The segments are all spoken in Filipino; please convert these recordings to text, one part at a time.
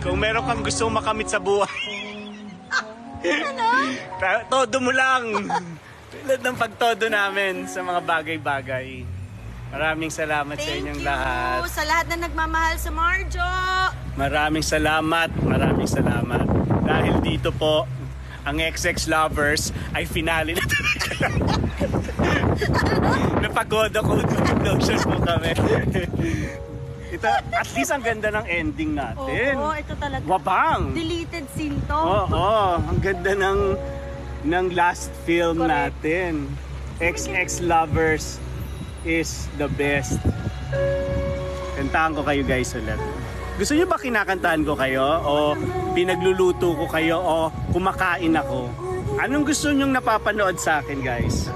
Kung meron kang gusto makamit sa buhay. Ano? Todo mo lang. Tulad ng pagtodo namin sa mga bagay-bagay. Maraming salamat sa inyong lahat. Sa lahat na nagmamahal sa Marjo. Maraming salamat. Maraming salamat. Dahil dito po, ang XX Lovers ay finale na talaga. Napagoda ko. Notion mo kami. Ito, at least ang ganda ng ending natin. Oo, ito talaga. Wabang! Deleted scene to. Oo, ang ganda ng last film Correct. natin. XX Lovers is the best. Kantahan ko kayo guys ulit. Gusto niyo ba kinakantahan ko kayo? O pinagluluto ko kayo? O kumakain ako? Anong gusto niyong napapanood sa akin guys?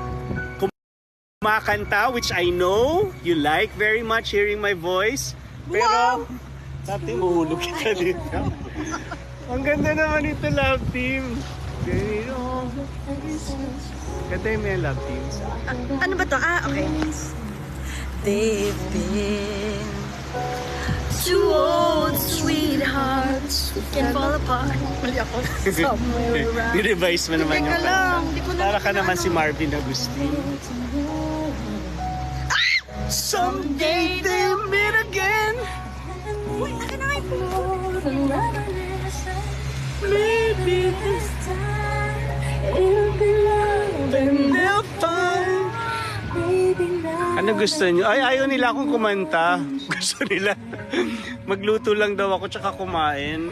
Kumakanta, which I know you like very much hearing my voice. Pero, love team, uhulog kita dito. Ang ganda naman ito, love team. Kantay mo yung love team. Ano ba to? Okay. They've been two old sweethearts who can fall apart. Mali ako. Somewhere around. I-revise mo naman yung Teka lang, kanta. di ko na Para ka naman si Marvin Agustin. Someday they'll meet again. Uy, akin na kayo. Maybe this time it'll be love and they'll find. Ano gusto nyo? Ay, ayaw nila akong kumanta. Gusto nila magluto lang daw ako tsaka kumain.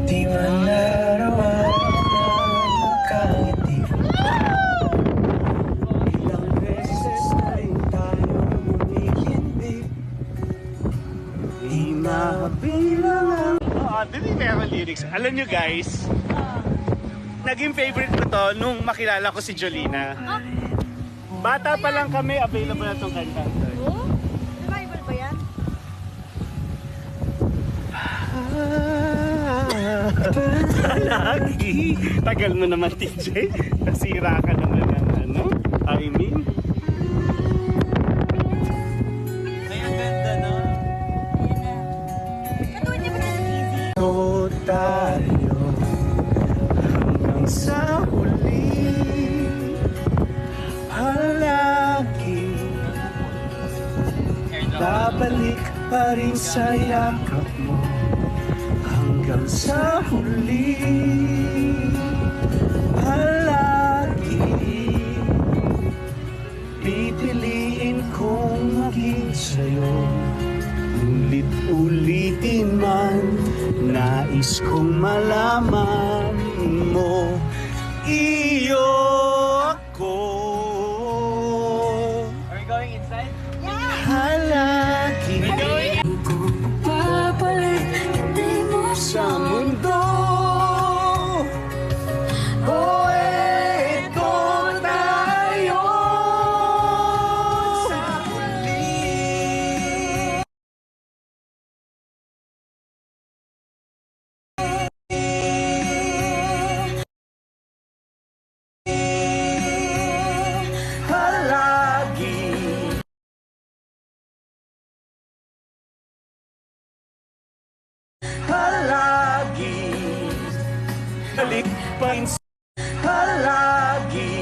Di man narawan makangiti. Ilang beses na rin tayo humihindi. Di mabilang ang... Dili meron lyrics. Alam nyo guys, naging favorite ko to nung makilala ko si Jolina. Bata pa lang kami, available na itong kanta. Oh? Revival ba yan? Lagi. Tagal mo naman, TJ. Nasira ka naman ng ano. I mean. Ay, ang ganda, no? Katuwin niyo ba na easy? So tayo hanggang sa huli. Palagi babalik pa rin sa yakap mo hanggang sa huli. Palagi pipiliin kong maging sa'yo. Ulit-ulitin man, nais kong malaman mo, iyo ako. Are we going inside? Halagi babalik sa mundo. Oh, eto tayo sa huli. Palagi palagi balik pa rin palagi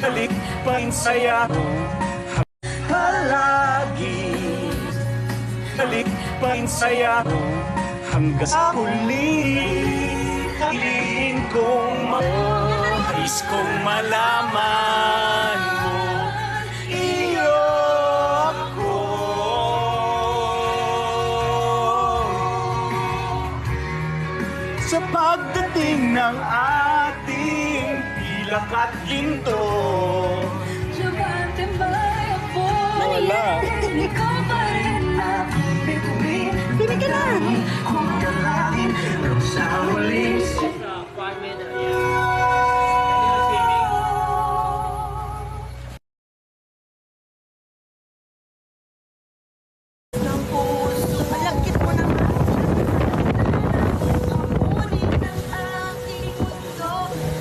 balik pa rin saya palagi balik pa rin saya hanggang sa huli. Piliin kong nais kong malaman mo, iyo ako. Sa pagdating ng ating pilak at ginto, wala. Ikaw pa rin ang bituin. Pili ka na. Kung galangin sa huli. Ng puso. Malagkit mo naman. Ngunit ng aking mundo.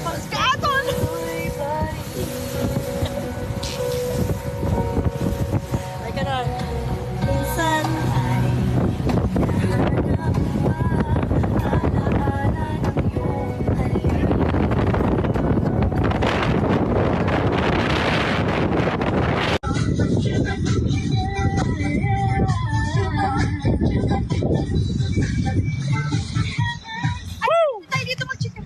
Pagkatol! Ay, ganun. Minsan ay Tayo dito mag-chicken.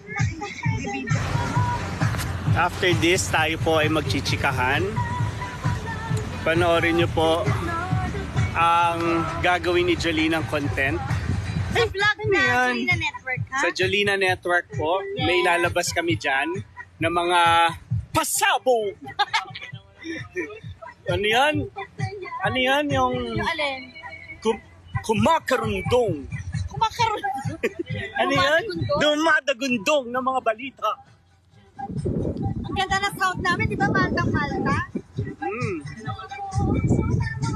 After this, tayo po ay magchichikahan. Panoorin niyo po ang gagawin ni Jolene ng content. Sa vlog na yan? Jolina Network, ha? Sa Jolina Network po, may lalabas kami dyan ng mga pasabog. Ano yan? Ano yan yung Yung alin? kumakarundong? Kumakaroon. Ano yan? Dumadagundong? Dumadagundong ng mga balita. Ang ganda na sound namin, di ba? Maltang Malta.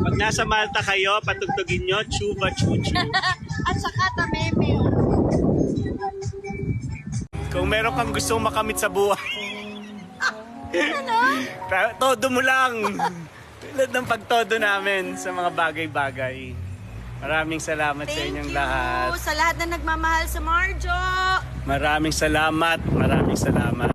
Pag nasa Malta kayo, patugtugin nyo, chuba chuchu. At saka tameme. Kung meron kang gustong makamit sa buhay, Ano? todo mo lang. Tulad ng pagtodo namin sa mga bagay-bagay. Maraming salamat sa inyong lahat. Sa lahat na nagmamahal sa Marjo. Maraming salamat. Maraming salamat.